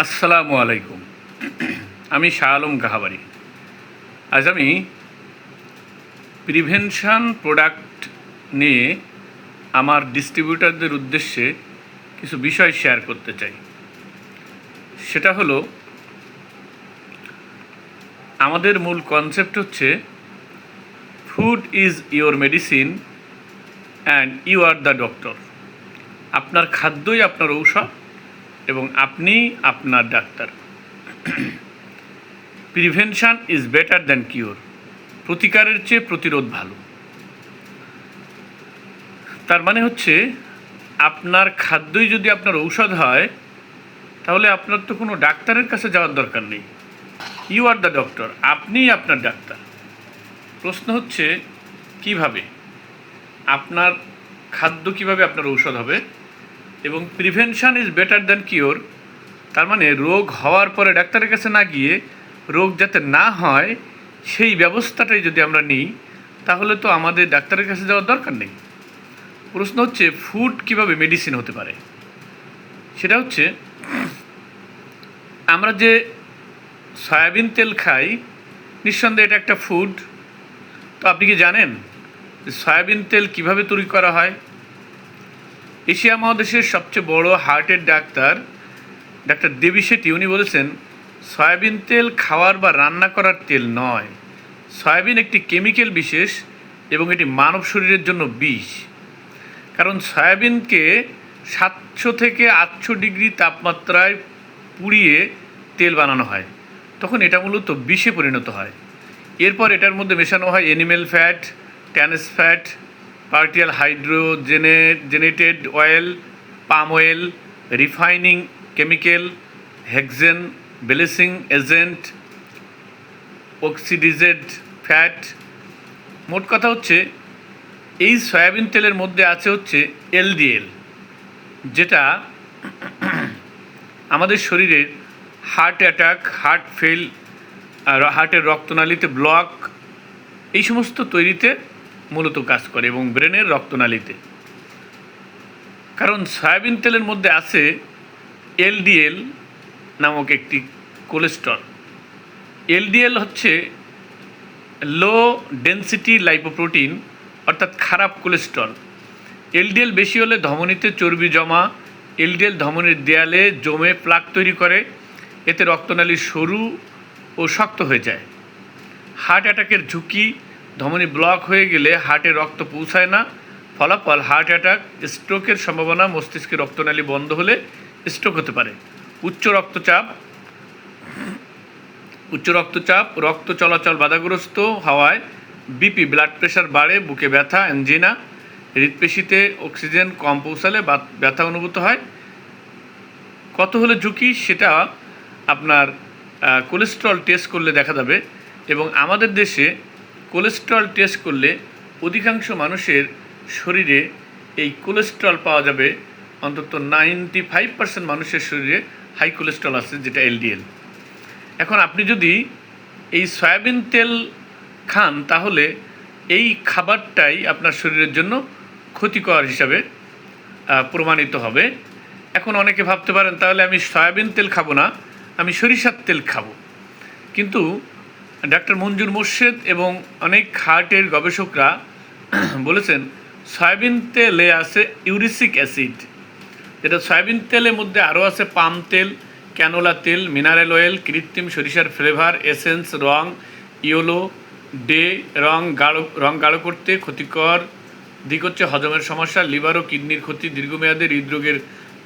আসসালামু আলাইকুম। আমি শাহ আলম কাহাবারি। আজ আমি প্রিভেনশন প্রোডাক্ট নিয়ে আমার ডিস্ট্রিবিউটারদের উদ্দেশ্যে কিছু বিষয় শেয়ার করতে চাই। সেটা হলো, আমাদের মূল কনসেপ্ট হচ্ছে food is your medicine and you are the doctor. আপনার খাদ্যই আপনার ঔষধ এবং আপনি আপনার ডাক্তার। Prevention is better than cure. প্রতিকারের চেয়ে প্রতিরোধ ভালো। তার মানে হচ্ছে, আপনার খাদ্যই যদি আপনার ঔষধ হয়, তাহলে আপনার তো কোনো ডাক্তারের কাছে যাওয়ার দরকার নেই। ইউ আর দ্য ডক্টর, আপনিই আপনার ডাক্তার। প্রশ্ন হচ্ছে, কিভাবে আপনার খাদ্য কিভাবে আপনার ঔষধ হবে? এবং prevention is better than cure, তার মানে রোগ হওয়ার পরে ডাক্তারের কাছে না গিয়ে রোগ যাতে না হয় সেই ব্যবস্থাটাই যদি আমরা নিই, তাহলে তো আমাদের ডাক্তারের কাছে যাওয়ার দরকার নেই। প্রশ্ন হচ্ছে, ফুড কিভাবে মেডিসিন হতে পারে? সেটা হচ্ছে, আমরা যে সয়াবিন তেল খাই, নিঃসন্দেহে এটা একটা ফুড। তো আপনি কি জানেন যে সয়াবিন তেল কিভাবে তৈরি করা হয়? এশিয়া মহাদেশের সবচেয়ে বড় হার্টের ডাক্তার ডাক্তার দেবী শেঠি, উনি বলেছেন, সয়াবিন তেল খাওয়ার বা রান্না করার তেল নয়। সয়াবিন একটি কেমিক্যাল বিশেষ এবং এটি মানব শরীরের জন্য বিষ। কারণ সয়াবিনকে 700 থেকে 800 ডিগ্রি তাপমাত্রায় পুড়িয়ে তেল বানানো হয়, তখন এটা মূলত বিষে পরিণত হয়। এরপর এটার মধ্যে মেশানো হয় animal fat, trans fat, partial hydrogenated oil, palm oil, refining chemical, hexane, bleaching agent, oxidised fat. মোট কথা হচ্ছে, এই সয়াবিন তেলের মধ্যে আছে হচ্ছে এলডিএল, যেটা আমাদের শরীরের হার্ট অ্যাটাক, হার্ট ফেল, হার্টের রক্তনালীতে ব্লক, এই সমস্ত তৈরিতে মূলত কাজ করে, এবং ব্রেনের রক্তনালীতে। কারণ সয়াবিন তেলের মধ্যে আছে এলডিএল নামক একটি কোলেস্ট্রল। এলডিএল হচ্ছে লো ডেনসিটি লাইপোপ্রোটিন, অর্থাৎ খারাপ কোলেস্ট্রল। এলডিএল বেশি হলে ধমনীতে চর্বি জমা, এলডিএল ধমনীর দেয়ালে জমে প্লাক তৈরি করে। এতে রক্তনালী সরু ও শক্ত হয়ে যায়। হার্ট অ্যাটাকের ঝুঁকি, ধমনী ব্লক হয়ে গেলে হার্টে রক্ত পৌঁছায় না। ফলাফল হার্ট অ্যাটাক, স্ট্রোকের সম্ভাবনা, মস্তিষ্কে রক্তনালী বন্ধ হলে স্ট্রোক হতে পারে। উচ্চ রক্তচাপ, রক্ত চলাচল বাধাগ্রস্ত হওয়ায় বিপি, ব্লাড প্রেশার বাড়ে, বুকে ব্যথা, অ্যাঞ্জিনা, হৃৎপেশিতে অক্সিজেন কম পৌঁছালে ব্যথা অনুভূত হয়। কত হলে ঝুঁকি, সেটা আপনার কোলেস্ট্রল টেস্ট করলে দেখা যাবে। এবং আমাদের দেশে কোলেস্ট্রল টেস্ট করলে অধিকাংশ মানুষের শরীরে এই কোলেস্ট্রল পাওয়া যাবে। অন্তত 95% মানুষের শরীরে হাই কোলেস্ট্রল আছে, যেটা এলডিএল। এখন আপনি যদি এই সয়াবিন তেল খান, তাহলে এই খাবারটাই আপনার শরীরের জন্য ক্ষতিকর হিসাবে প্রমাণিত হবে। এখন অনেকে ভাবতে পারেন, তাহলে আমি সয়াবিন তেল খাবো না, আমি সরিষার তেল খাবো। কিন্তু ডাক্তার মঞ্জুর মোর্শেদ এবং অনেক হার্টের গবেষকরা বলেছেন, সয়াবিন তেলে আছে ইউরিসিক অ্যাসিড, যেটা সয়াবিন তেলের মধ্যে আরও আছে পাম তেল, ক্যানোলা তেল, মিনারেল অয়েল, কৃত্রিম সরিষার ফ্লেভার, এসেন্স, রং, ইয়েলো ডে, রং গাঢ় করতে। ক্ষতিকর দিক হচ্ছে হজমের সমস্যা, লিভার ও কিডনির ক্ষতি, দীর্ঘমেয়াদে হৃদরোগের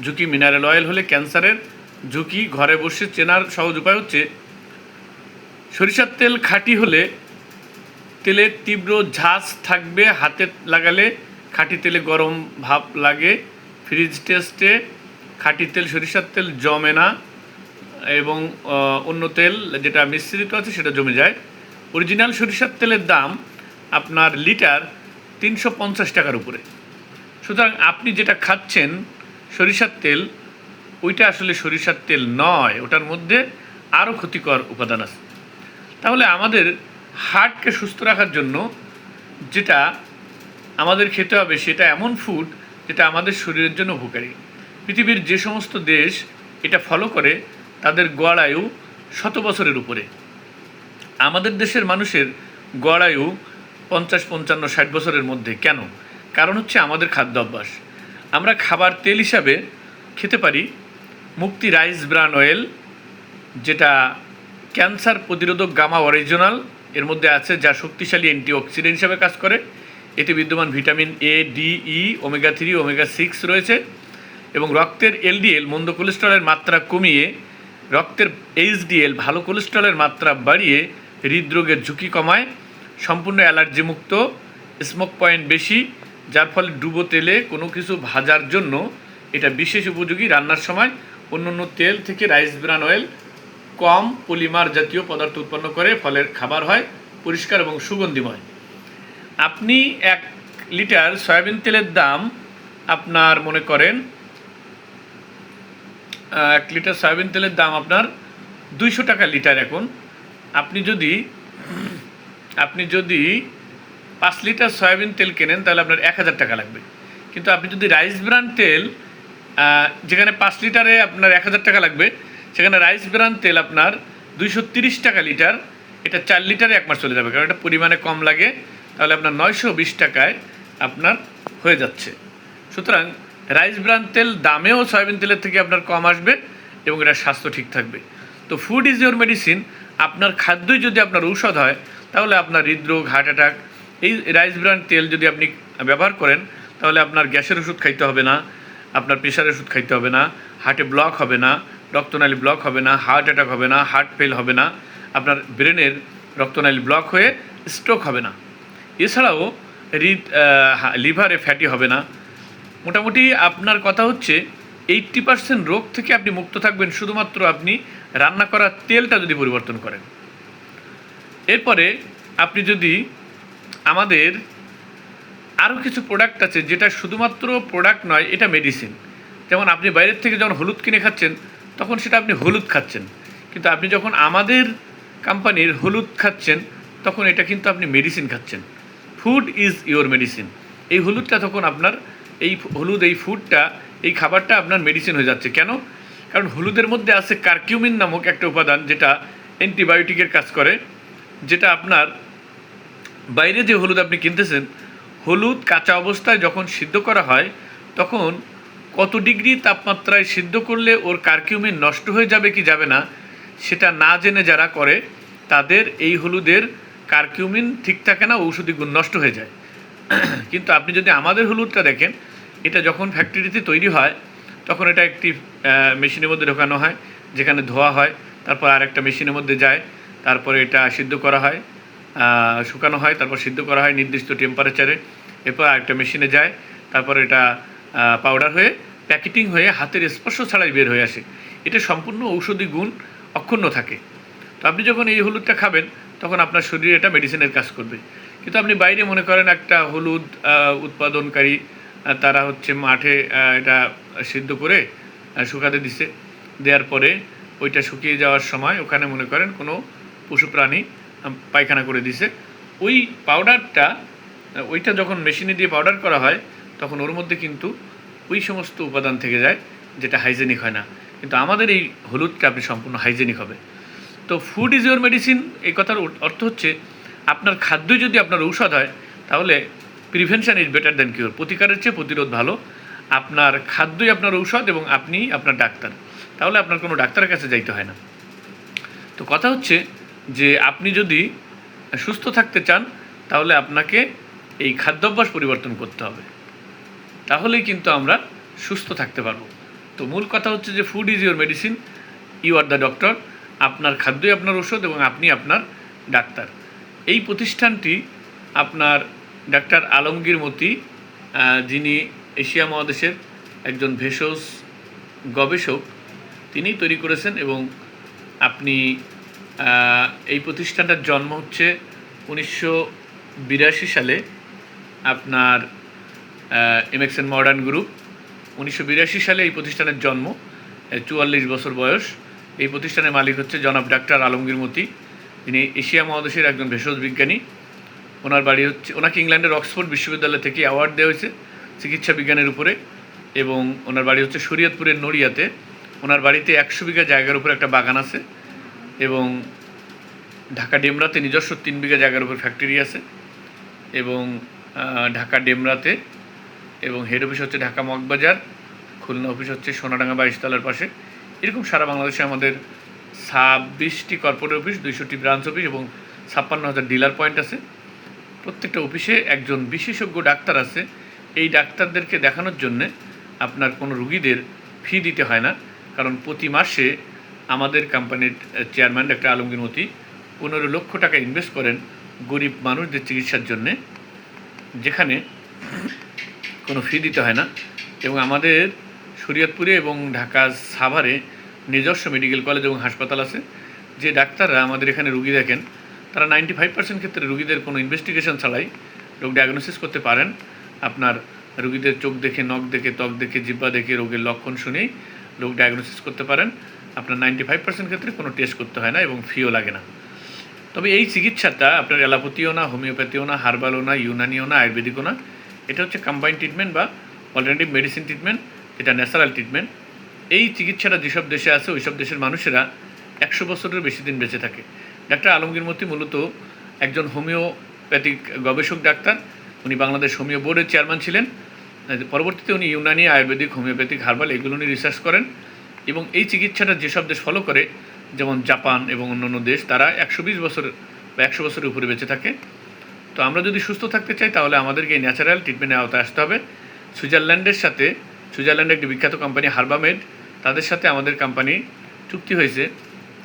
ঝুঁকি। মিনারেল অয়েল হলে ক্যান্সারের ঝুঁকি। ঘরে বসে চেনার সহজ উপায় হচ্ছে, সরিষার তেল খাঁটি হলে তেলের তীব্র ঝাঁজ থাকবে, হাতে লাগালে খাঁটি তেলে গরম ভাব লাগে। ফ্রিজ টেস্টে খাঁটি তেল, সরিষার তেল জমে না, এবং অন্য তেল যেটা মিশ্রিত আছে সেটা জমে যায়। অরিজিনাল সরিষার তেলের দাম আপনার লিটার 350 টাকার উপরে। সুতরাং আপনি যেটা খাচ্ছেন সরিষার তেল, ওইটা আসলে সরিষার তেল নয়, ওটার মধ্যে আরও ক্ষতিকর উপাদান আছে। তাহলে আমাদের হার্টকে সুস্থ রাখার জন্য যেটা আমাদের খেতে হবে, সেটা এমন ফুড যেটা আমাদের শরীরের জন্য উপকারী। পৃথিবীর যে সমস্ত দেশ এটা ফলো করে, তাদের গড় আয়ু 100 বছরের উপরে। আমাদের দেশের মানুষের গড় আয়ু 50, 55, 60 বছরের মধ্যে। কেন? কারণ হচ্ছে আমাদের খাদ্য অভ্যাস। আমরা খাবার তেল হিসাবে খেতে পারি মুক্তি রাইস ব্রান অয়েল, যেটা ক্যান্সার প্রতিরোধক গামা অরিজিনাল এর মধ্যে আছে, যা শক্তিশালী অ্যান্টিঅক্সিডেন্ট হিসাবে কাজ করে। এতে বিদ্যমান vitamin A, D, E, omega 3, omega 6 রয়েছে এবং রক্তের এলডিএল মন্দ কোলেস্টেরলের মাত্রা কমিয়ে রক্তের এইচডিএল ভালো কোলেস্টেরলের মাত্রা বাড়িয়ে হৃদরোগের ঝুঁকি কমায়। সম্পূর্ণ অ্যালার্জি মুক্ত, স্মোক পয়েন্ট বেশি, যার ফলে ডুবো তেলে কোনো কিছু ভাজার জন্য এটা বিশেষ উপযোগী। রান্নার সময় অন্যান্য তেল থেকে রাইস ব্রান অয়েল কম পলিমার জাতীয় পদার্থ উৎপন্ন করে, ফলে খাবার হয় পরিষ্কার এবং সুগন্ধিময়। আপনি 1 লিটার সয়াবিন তেলের দাম আপনার মনে করেন 1 লিটার সয়াবিন তেলের দাম আপনার 200 টাকা লিটার। এখন আপনি যদি 5 লিটার সয়াবিন তেল কেনেন তাহলে আপনার 1000 টাকা লাগবে। কিন্তু আপনি যদি রাইস ব্রান তেল, যেখানে 5 লিটারে আপনার 1000 টাকা লাগবে, সেখানে রাইস ব্রান তেল আপনার 230 টাকা লিটার। এটা 4 লিটারে 1 মাস চলে যাবে, কারণ এটা পরিমাণে কম লাগে। তাহলে আপনার 920 টাকায় আপনার হয়ে যাচ্ছে। সুতরাং রাইস ব্রান তেল দামেও সয়াবিন তেলের থেকে আপনার কম আসবে এবং এটা স্বাস্থ্য ঠিক থাকবে। তো ফুড ইজ ইওর মেডিসিন। আপনার খাদ্যই যদি আপনার ঔষধ হয়, তাহলে আপনার হৃদরোগ, হার্ট অ্যাটাক, এই রাইস ব্রান তেল যদি আপনি ব্যবহার করেন, তাহলে আপনার গ্যাসের ওষুধ খাইতে হবে না, আপনার প্রেশারের ওষুধ খাইতে হবে না, হার্টে ব্লক হবে না, রক্তনালী ব্লক হবে না, হার্ট অ্যাটাক হবে না, হার্ট ফেল হবে না, আপনার ব্রেনের রক্তনালী ব্লক হয়ে স্ট্রোক হবে না। এছাড়াও লিভারে ফ্যাটি হবে না। মোটামুটি আপনার কথা হচ্ছে 80% রোগ থেকে আপনি মুক্ত থাকবেন শুধুমাত্র আপনি রান্না করা তেলটা যদি পরিবর্তন করেন। এরপরে আপনি যদি আমাদের আরও কিছু প্রোডাক্ট আছে, যেটা শুধুমাত্র প্রোডাক্ট নয়, এটা মেডিসিন। যেমন আপনি বাইরের থেকে যখন হলুদ কিনে খাচ্ছেন, তখন সেটা আপনি হলুদ খাচ্ছেন, কিন্তু আপনি যখন আমাদের কোম্পানির হলুদ খাচ্ছেন, তখন এটা কিন্তু আপনি মেডিসিন খাচ্ছেন। Food is your medicine. এই হলুদটা তখন আপনার এই ফুডটা, এই খাবারটা আপনার মেডিসিন হয়ে যাচ্ছে। কেন? কারণ হলুদের মধ্যে আছে কারকিউমিন নামক একটা উপাদান, যেটা অ্যান্টিবায়োটিকের কাজ করে, যেটা আপনার বাইরে যে হলুদ আপনি কিনতেছেন, হলুদ কাঁচা অবস্থায় যখন সিদ্ধ করা হয়, তখন কত ডিগ্রি তাপমাত্রায় সিদ্ধ করলে ওর কারকিউমিন নষ্ট হয়ে যাবে কি যাবে না, সেটা না জেনে যারা করে, তাদের এই হলুদের কারকিউমিন ঠিক থাকে না, ঔষধি গুণ নষ্ট হয়ে যায়। কিন্তু আপনি যদি আমাদের হলুদটা দেখেন, এটা যখন ফ্যাক্টরিতে তৈরি হয়, তখন এটা একটি মেশিনের মধ্যে ঢোকানো হয়, যেখানে ধোয়া হয়, তারপর আরেকটা মেশিনের মধ্যে যায়, তারপরে এটা সিদ্ধ করা হয়, শুকানো হয়, তারপর সিদ্ধ করা হয় নির্দিষ্ট টেম্পারেচারে, এরপর আরেকটা মেশিনে যায়, তারপর এটা পাউডার হয়ে প্যাকেটিং হয়ে হাতের স্পর্শ ছাড়াই বের হয়ে আসে। এটা সম্পূর্ণ ঔষধি গুণ অক্ষুণ্ণ থাকে। তো আপনি যখন এই হলুদটা খাবেন, তখন আপনার শরীরে এটা মেডিসিনের কাজ করবে। কিন্তু আপনি বাইরে মনে করেন একটা হলুদ উৎপাদনকারী, তারা হচ্ছে মাঠে এটা সিদ্ধ করে শুকাতে দিছে, দেওয়ার পরে ওইটা শুকিয়ে যাওয়ার সময় ওখানে মনে করেন কোনো পশু প্রাণী পায়খানা করে দিছে। ওই পাউডারটা, ওইটা যখন মেশিনে দিয়ে পাউডার করা হয়, তখন ওর মধ্যে কিন্তু ওই সমস্ত উপাদান থেকে যায়, যেটা হাইজেনিক হয় না। কিন্তু আমাদের এই হলুদটা আপনি সম্পূর্ণ হাইজেনিক হবে। তো ফুড ইজ ইওর মেডিসিন, এই কথার অর্থ হচ্ছে আপনার খাদ্যই যদি আপনার ঔষধ হয়, তাহলে prevention is better than cure. প্রতিকারের চেয়ে প্রতিরোধ ভালো। আপনার খাদ্যই আপনার ঔষধ এবং আপনি আপনার ডাক্তার। তাহলে আপনার কোনো ডাক্তারের কাছে যাইতে হয় না। তো কথা হচ্ছে যে আপনি যদি সুস্থ থাকতে চান, তাহলে আপনাকে এই খাদ্যাভ্যাস পরিবর্তন করতে হবে, তাহলেই কিন্তু আমরা সুস্থ থাকতে পারবো। তো মূল কথা হচ্ছে যে food is your medicine, you are the doctor. আপনার খাদ্যই আপনার ওষুধ এবং আপনি আপনার ডাক্তার। এই প্রতিষ্ঠানটি আপনার ডাক্তার আলমগীর মতি, যিনি এশিয়া মহাদেশের একজন ভেষজ গবেষক, তিনি তৈরি করেছেন। এবং আপনি এই প্রতিষ্ঠানটার জন্ম হচ্ছে 1982 সালে। আপনার এমএক্সএন মডার্ন গ্রুপ, 1982 সালে এই প্রতিষ্ঠানের জন্ম, 44 বছর বয়স। এই প্রতিষ্ঠানের মালিক হচ্ছে জনাব ডাক্তার আলমগীর মতি, যিনি এশিয়া মহাদেশের একজন ভেষজ বিজ্ঞানী। ওনার বাড়ি হচ্ছে, ওনাকে ইংল্যান্ডের অক্সফোর্ড বিশ্ববিদ্যালয় থেকে অ্যাওয়ার্ড দেওয়া হয়েছে চিকিৎসা বিজ্ঞানের উপরে, এবং ওনার বাড়ি হচ্ছে শরীয়তপুরের নড়িয়াতে। ওনার বাড়িতে 100 বিঘা জায়গার উপর একটা বাগান আছে এবং ঢাকা ডেমরাতে নিজস্ব 3 বিঘা জায়গার উপর ফ্যাক্টরি আছে এবং ঢাকা ডেমরাতে এবং হেড অফিস হচ্ছে ঢাকা মগবাজার, খুলনা অফিস হচ্ছে সোনাডাঙ্গা 22 তলার পাশে। এরকম সারা বাংলাদেশে আমাদের 26টি কর্পোরেট অফিস, 200টি ব্রাঞ্চ অফিস এবং 56,000 ডিলার পয়েন্ট আছে। প্রত্যেকটা অফিসে একজন বিশেষজ্ঞ ডাক্তার আছে। এই ডাক্তারদেরকে দেখানোর জন্যে আপনার কোনো রুগীদের ফি দিতে হয় না, কারণ প্রতি মাসে আমাদের কোম্পানির চেয়ারম্যান ডাক্তার আলমগীর মতি 15 লক্ষ টাকা ইনভেস্ট করেন গরিব মানুষদের চিকিৎসার জন্যে, যেখানে কোনো ফি দিতে হয় না। এবং আমাদের শরীয়তপুরে এবং ঢাকা সাভারে নিজস্ব মেডিকেল কলেজ এবং হাসপাতাল আছে। যে ডাক্তাররা আমাদের এখানে রুগী দেখেন তারা 95% ক্ষেত্রে রুগীদের কোনো ইনভেস্টিগেশন ছাড়াই রোগ ডায়াগনোসিস করতে পারেন। আপনার রুগীদের চোখ দেখে, নখ দেখে, ত্বক দেখে, জিহ্বা দেখে, রোগের লক্ষণ শুনেই রোগ ডায়াগনোসিস করতে পারেন। আপনার 95% ক্ষেত্রে কোনো টেস্ট করতে হয় না এবং ফিও লাগে না। তবে এই চিকিৎসাটা আপনার অ্যালোপ্যাথিও না, হোমিওপ্যাথিও না, হার্বালও না, ইউনানিও না, আয়ুর্বেদিকও না। এটা হচ্ছে কম্বাইন্ড ট্রিটমেন্ট বা অল্টারনেটিভ মেডিসিন ট্রিটমেন্ট, যেটা ন্যাচারাল ট্রিটমেন্ট। এই চিকিৎসাটা যেসব দেশে আছে ওই সব দেশের মানুষেরা 100 বছরের বেশি দিন বেঁচে থাকে। ডাক্তার আলমগীর মতি মূলত একজন হোমিওপ্যাথিক গবেষক ডাক্তার। উনি বাংলাদেশ হোমিও বোর্ডের চেয়ারম্যান ছিলেন। পরবর্তীতে উনি ইউনানি, আয়ুর্বেদিক, হোমিওপ্যাথিক, হার্বাল এগুলো নিয়ে রিসার্চ করেন এবং এই চিকিৎসাটা যেসব দেশ ফলো করে, যেমন জাপান এবং অন্যান্য দেশ, তারা 120 বছর বা 100 বছরের উপরে বেঁচে থাকে। তো আমরা যদি সুস্থ থাকতে চাই তাহলে আমাদেরকে এই ন্যাচারাল ট্রিটমেন্টের আওতায় আসতে হবে। সুইজারল্যান্ডের একটি বিখ্যাত কোম্পানি হার্বামেড, তাদের সাথে আমাদের কোম্পানি চুক্তি হয়েছে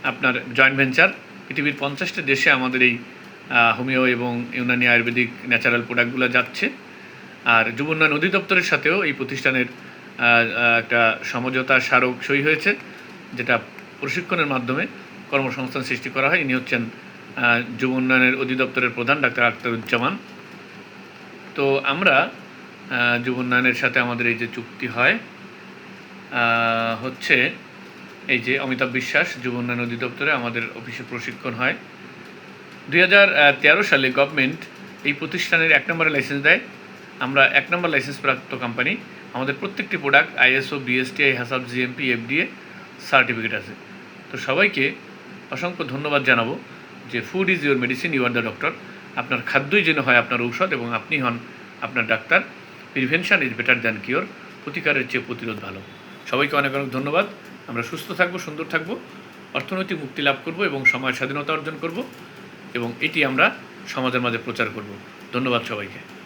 আপনার জয়েন্ট ভেঞ্চার। পৃথিবীর 50টি দেশে আমাদের এই হোমিও এবং ইউনানি আয়ুর্বেদিক ন্যাচারাল প্রোডাক্টগুলো যাচ্ছে। আর যুব উন্নয়ন অধিদপ্তরের সাথেও এই প্রতিষ্ঠানের একটা সমঝোতা স্মারক সই হয়েছে, যেটা প্রশিক্ষণের মাধ্যমে কর্মসংস্থান সৃষ্টি করা হয়। ইনি হচ্ছেন যুব উন্নয়নের অধিদপ্তরের প্রধান ডাক্তার আখতারুজ্জামান। তো আমরা যুব উন্নয়নের সাথে আমাদের এই যে চুক্তি হয় হচ্ছে এই যে অমিতাভ বিশ্বাস যুব উন্নয়ন অধিদপ্তরে আমাদের অফিসে প্রশিক্ষণ হয়। 2013 সালে গভর্নমেন্ট এই প্রতিষ্ঠানের 1 নম্বরের লাইসেন্স দেয়। আমরা 1 নম্বর লাইসেন্স প্রাপ্ত কোম্পানি। আমাদের প্রত্যেকটি প্রোডাক্ট ISO, BSTI, হাসাব, GMP, FDA সার্টিফিকেট আছে। তো সবাইকে অসংখ্য ধন্যবাদ জানাবো যে food is your medicine, you are the doctor. আপনার খাদ্যই যেন হয় আপনার ঔষধ এবং আপনি হন আপনার ডাক্তার। Prevention is better than cure. প্রতিকারের চেয়ে প্রতিরোধ ভালো। সবাইকে অনেক অনেক ধন্যবাদ। আমরা সুস্থ থাকবো, সুন্দর থাকবো, অর্থনৈতিক মুক্তি লাভ করব এবং সময় স্বাধীনতা অর্জন করব এবং এটি আমরা সমাজের মাঝে প্রচার করব। ধন্যবাদ সবাইকে।